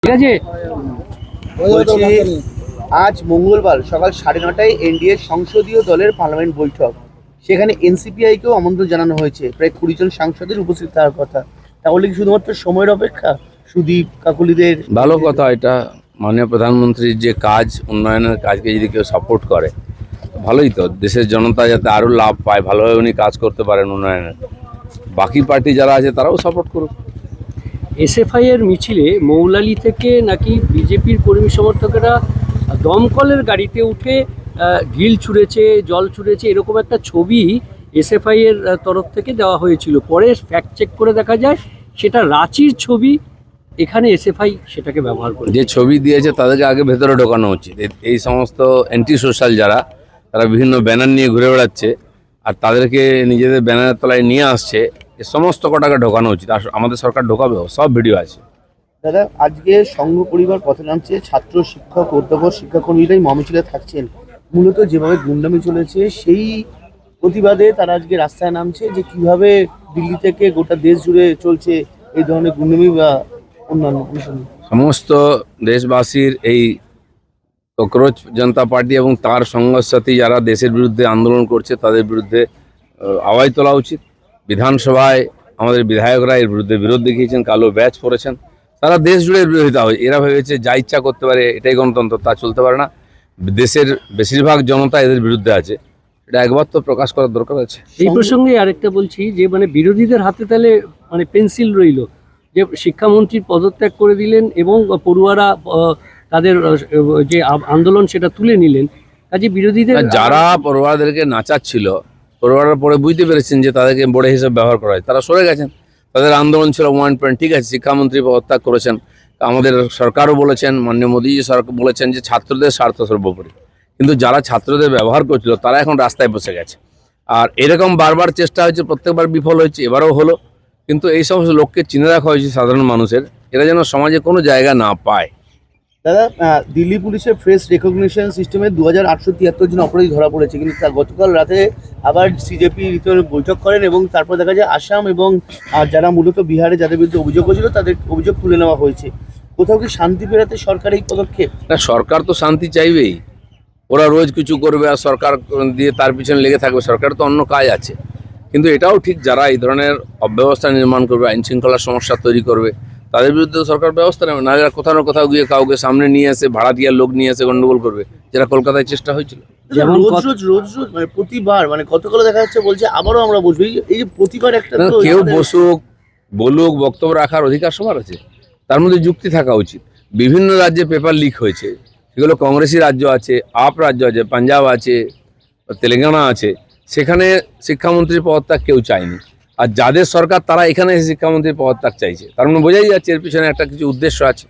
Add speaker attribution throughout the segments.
Speaker 1: ঠিক আছে।
Speaker 2: বলছি আজ মঙ্গলবার সকাল 9:30টায় এনডিএ সংসদীয় দলের পার্লামেন্ট বৈঠক। সেখানে এনসিপিআইকেও আমন্ত্রণ জানানো হয়েছে। প্রায় 20 জন সাংসদের উপস্থিত থাকার কথা। তাহলে কি শুধুমাত্র সময়ের অপেক্ষা সুদীপ কাকুলিদের?
Speaker 3: ভালো কথা। এটা মাননীয় প্রধানমন্ত্রীর যে কাজ, উন্নয়নের কাজকে যদি কেউ সাপোর্ট করে ভালোই তো। দেশের জনতা যাতে আরও লাভ পায়, ভালোভাবে উনি কাজ করতে পারেন উন্নয়নের, বাকি পার্টি যারা আছে তারাও সাপোর্ট করুক।
Speaker 1: এসএফআই এর মিছিলে মৌলালি থেকে নাকি বিজেপির কর্মী সমর্থকেরা দমকলের গাড়িতে উঠে ঢিল ছুঁড়েছে, জল ছুঁড়েছে, এরকম একটা ছবি এসএফআই এর তরফ থেকে দেওয়া হয়েছিল। পরে ফ্যাক্ট চেক করে দেখা যায় সেটা রাঁচির ছবি। এখানে এসএফআই সেটাকে ব্যবহার করে।
Speaker 3: যে ছবি দিয়েছে তাদেরকে আগে ভেতরে ঢোকানো উচিত। এই সমস্ত অ্যান্টি সোশ্যাল যারা, তারা বিভিন্ন ব্যানার নিয়ে ঘুরে বেড়াচ্ছে আর তাদেরকে নিজেদের ব্যানারের তলায় নিয়ে আসছে, এ সমস্ত কটাকে ঢোকানো উচিত। আর আমাদের সরকার ঢোকাবেও, সব ভিডিও আছে।
Speaker 2: দাদা, আজকে সংঘ পরিবার পথে নামছে, ছাত্র শিক্ষক অধ্যাপক শিক্ষাকর্মীরাই মহামিছিলে থাকছেন। মূলত যেভাবে গুন্ডামি চলেছে সেই প্রতিবাদে তারা আজকে রাস্তায় নামছে, যে কিভাবে দিল্লি থেকে গোটা দেশ জুড়ে চলছে এই ধরনের গুন্ডামি বা অন্যান্য বিষয়।
Speaker 3: সমস্ত দেশবাসীর এই ককরোচ জনতা পার্টি এবং তার সঙ্গসাথী যারা দেশের বিরুদ্ধে আন্দোলন করছে তাদের বিরুদ্ধে আওয়াজ তোলা উচিত। বিধানসভায় আমাদের বিধায়করা এর বিরুদ্ধে বিরোধ দেখিয়েছেন, কালো ব্যাচ পড়েছেন। সারা দেশ জুড়ে বিরোধিতা হয়। এরা ভেবেছে যা ইচ্ছা করতে পারে, এটাই গণতন্ত্র। তা চলতে পারে না। দেশের বেশিরভাগ জনতা এদের বিরুদ্ধে আছে, এটা একবার তো প্রকাশ করার দরকার আছে।
Speaker 1: এই প্রসঙ্গে আরেকটা বলছি যে বিরোধীদের হাতে তাহলে পেন্সিল রইল, যে শিক্ষামন্ত্রীর পদত্যাগ করে দিলেন এবং পড়ুয়ারা তাদের যে আন্দোলন সেটা তুলে নিলেন। কাজে বিরোধীদের
Speaker 3: যারা পড়ুয়াদেরকে নাচাচ্ছিল, পড়ুয়ারা পরে বুঝতে পেরেছেন যে তাদেরকে বড় হিসেবে ব্যবহার করা হয়, তারা সরে গেছেন। তাদের আন্দোলন ছিল 1 পয়েন্ট। ঠিক আছে, শিক্ষামন্ত্রী পদত্যাগ করেছেন। আমাদের সরকারও বলেছেন, মাননীয় মোদীজি সরকার বলেছেন যে ছাত্রদের স্বার্থ সর্বোপরি। কিন্তু যারা ছাত্রদের ব্যবহার করছিল তারা এখন রাস্তায় বসে গেছে। আর এরকম বারবার চেষ্টা হয়েছে, প্রত্যেকবার বিফল হয়েছে, এবারও হলো। কিন্তু এই সমস্ত লোককে চিনে রাখা হয়েছে সাধারণ মানুষের, এরা যেন সমাজে কোনো জায়গা না পায়।
Speaker 2: দাদা, দিল্লি পুলিশের ফেস রেকগনিশন সিস্টেমে 2873 জন অপরাধী ধরা পড়েছে, কিন্তু তার গতকাল রাতে আবার সিজেপি বৈঠক করেন এবং তারপর দেখা যায় আসাম এবং যারা মূলত বিহারে যাদের বিরুদ্ধে অভিযোগ হয়েছিল তাদের অভিযোগ তুলে নেওয়া হয়েছে। কোথাও কি শান্তি ফেরাতে সরকার এই পদক্ষেপ?
Speaker 3: না, সরকার তো শান্তি চাইবেই। ওরা রোজ কিছু করবে আর সরকার দিয়ে তার পিছনে লেগে থাকবে। সরকার তো অন্য কাজ আছে। কিন্তু এটাও ঠিক, যারা এই ধরনের অব্যবস্থা নির্মাণ করবে, আইন শৃঙ্খলার সমস্যা তৈরি করবে, তাদের বিরুদ্ধে সরকার ব্যবস্থা নেবে। না, যারা কোথাও না কোথাও গিয়ে কাউকে সামনে নিয়ে এসে ভাড়া দিয়ে লোক নিয়ে এসে গন্ডগোল করবে, যেটা কলকাতায় চেষ্টা হয়েছিল।
Speaker 2: যেমন রোজ প্রতিবার গতকাল দেখা যাচ্ছে বলছে আবারও আমরা বসবো। এই যে প্রতিবার একটা
Speaker 3: কেউ বসুক, বলুক, বক্তব্য রাখার অধিকার সবার আছে। তার মধ্যে যুক্তি থাকা উচিত। বিভিন্ন রাজ্যে পেপার লিক হয়েছে, সেগুলো কংগ্রেসি রাজ্য আছে, আপ রাজ্য আছে, পাঞ্জাব আছে, তেলেঙ্গানা আছে। সেখানে শিক্ষামন্ত্রীর পদত্যাগ কেউ চায়নি। আর যাদের সরকার তারা এখানে এসে শিক্ষামন্ত্রীর পদত্যাগ চাইছে, তার মানে বোঝাই যাচ্ছে এর পিছনে একটা কিছু উদ্দেশ্য আছে।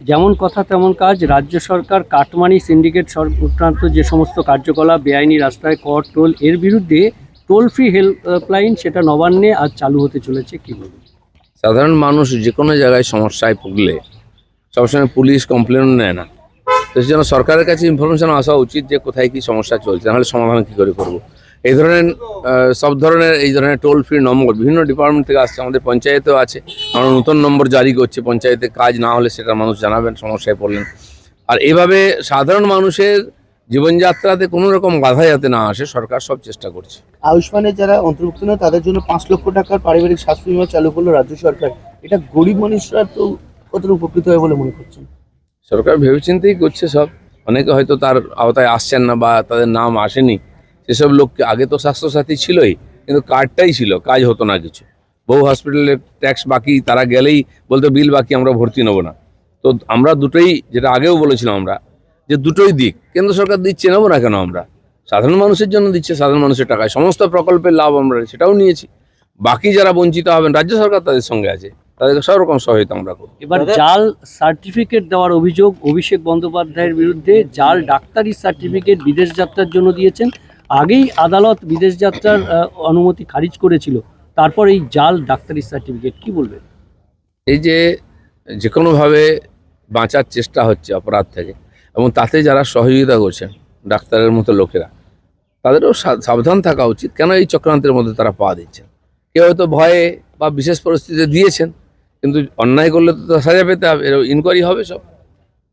Speaker 1: যেমন কথা তেমন কাজ। রাজ্য সরকার কাটমানি সিন্ডিকেট সংক্রান্ত যে সমস্ত কার্যকলাপ, বেআইনি রাস্তায় কর টোল, এর বিরুদ্ধে টোল ফ্রি হেল্পলাইন সেটা নবান্নে আজ চালু হতে চলেছে। কি বলবেন?
Speaker 3: সাধারণ মানুষ যে কোনো জায়গায় সমস্যায় ভুগলে সবসময় পুলিশ কমপ্লেন নেয় না। তো সেই জন্য সরকারের কাছে ইনফরমেশন আসা উচিত যে কোথায় কী সমস্যা চলছে, নাহলে সমাধান কী করে করবো। এই ধরনের সব ধরনের এই ধরনের টোল ফ্রি নম্বর বিভিন্ন ডিপার্টমেন্ট থেকে আসছে। আমাদের পঞ্চায়েতেও আছে। আমরা নতুন নম্বর জারি করছি, পঞ্চায়েতে কাজ না হলে সেটা মানুষ জানাবেন সমস্যায় পড়লেন। আর এইভাবে সাধারণ মানুষের জীবনযাত্রাতে কোনো রকম বাধা যাতে না আসে, সরকার সব চেষ্টা করছে।
Speaker 2: আয়ুষ্মানের যারা অন্তর্ভুক্ত নয় তাদের জন্য 5 লক্ষ টাকার পারিবারিক স্বাস্থ্য বীমা চালু করলো রাজ্য সরকার। এটা গরিব মানুষরা তো কতটা উপকৃত হয় বলে মনে করছেন?
Speaker 3: সরকার ভেবেচিন্তেই করছে সব। অনেকে হয়তো তার আওতায় আসছেন না বা তাদের নাম আসেনি, সেসব লোককে, আগে তো স্বাস্থ্যসাথী ছিলই কিন্তু কার্ডটাই ছিল, কাজ হতো না কিছু। বহু হসপিটালে ট্যাক্স বাকি, তারা গেলেই বলতো বিল বাকি, আমরা ভর্তি নেবো না। তো আমরা দুটোই, যেটা আগেও বলেছিলাম আমরা, যে দুটোই দিক। কেন্দ্র সরকার দিচ্ছে, নেবো না কেন? আমরা সাধারণ মানুষের জন্য দিচ্ছে, সাধারণ মানুষের টাকায় সমস্ত প্রকল্পের লাভ আমরা সেটাও নিয়েছি। বাকি যারা বঞ্চিত হবেন, রাজ্য সরকার তাদের সঙ্গে আছে, তাদেরকে সব রকম সহায়তা আমরা করব।
Speaker 1: এবার জাল সার্টিফিকেট দেওয়ার অভিযোগ অভিষেক বন্দ্যোপাধ্যায়ের বিরুদ্ধে। জাল ডাক্তারি সার্টিফিকেট বিদেশ যাত্রার জন্য দিয়েছেন। আগেই আদালত বিদেশ যাত্রার অনুমতি খারিজ করেছিল, তারপর এই জাল ডাক্তারি সার্টিফিকেট, কি বলবেন?
Speaker 3: এই যে কোনোভাবে বাঁচার চেষ্টা হচ্ছে অপরাধ থেকে, এবং তাতে যারা সহযোগিতা করছেন ডাক্তারের মতো লোকেরা, তাদেরও সাবধান থাকা উচিত। কেন এই চক্রান্তের মধ্যে তারা পা দিচ্ছেন? কেউ হয়তো ভয়ে বা বিশেষ পরিস্থিতিতে দিয়েছেন, কিন্তু অন্যায় করলে তো সাজা পেতে হবে, ইনকোয়ারি হবে সব।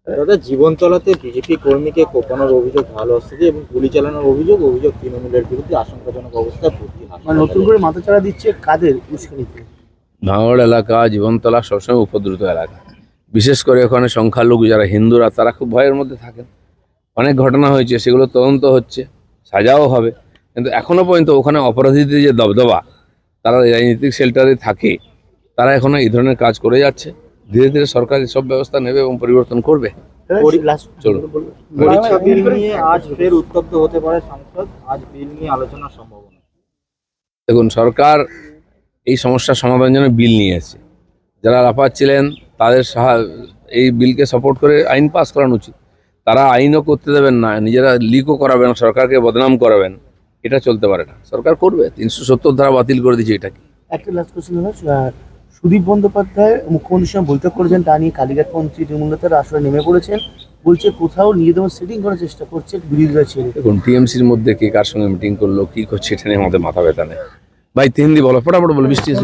Speaker 4: দাদা, জীবনতলাতে বিজেপি কর্মীকে কোপানোর অভিযোগ ভালো আসছে এবং গুলি চালানোর অভিযোগ তৃণমূলের বিরুদ্ধে আশঙ্কাজনক অবস্থায় ভর্তি
Speaker 2: মানে নতুন করে মাথাচাড়া দিচ্ছে কাদের উস্কানিতে?
Speaker 3: ভাঙড় এলাকা, জীবনতলা সবসময় উপদ্রুত এলাকা, বিশেষ করে ওখানে সংখ্যালঘু যারা হিন্দুরা তারা খুব ভয়ের মধ্যে থাকেন। অনেক ঘটনা হয়েছে, সেগুলো তদন্ত হচ্ছে, সাজাও হবে, কিন্তু এখনো পর্যন্ত ওখানে অপরাধীদের যে দবদবা, তারা রাজনৈতিক শেল্টারে থাকে, তারা এখনো এই ধরনের কাজ করে যাচ্ছে। ধীরে ধীরে সরকার সব ব্যবস্থা নেবে এবং পরিবর্তন করবে। চলুন।
Speaker 4: পরীক্ষা বিল নিয়ে আজ ফের উত্তপ্ত হতে পারে সংসদ, আজ বিল নিয়ে আলোচনার সম্ভাবনা।
Speaker 3: দেখুন, সরকার এই সমস্যার সমাধানের জন্য বিল নিয়ে এসেছে। যারা লাফাচ্ছিলেন তাদের এই বিলকে সাপোর্ট করে আইন পাস করানো উচিত। তারা আইনও করতে দেবেন না, নিজেরা লিকও করাবেন, সরকারকে বদনাম করাবেন, এটা চলতে পারে না। সরকার করবে, 370 ধারা বাতিল করে দিচ্ছে এটাকে।
Speaker 2: একটা লাস্ট কোশ্চেন হলো, সুদীপ বন্দ্যোপাধ্যায় মুখ্যমন্ত্রীর সঙ্গে বৈঠক করেছেন, তা নিয়ে কালীঘাট মন্ত্রী তৃণমূল নেতারা আসলে নেমে পড়েছেন, বলছে কোথাও নিজেদের সেটিং করার চেষ্টা করছে বিরোধীরা ছেড়ে।
Speaker 3: দেখুন, টিএমসির মধ্যে কে কার সঙ্গে মিটিং করলো, কি করছে, এটা নিয়ে আমাদের মাথা ব্যথা নেই। ভাই হিন্দি বলো, ফটাফট বলো, বৃষ্টি এসে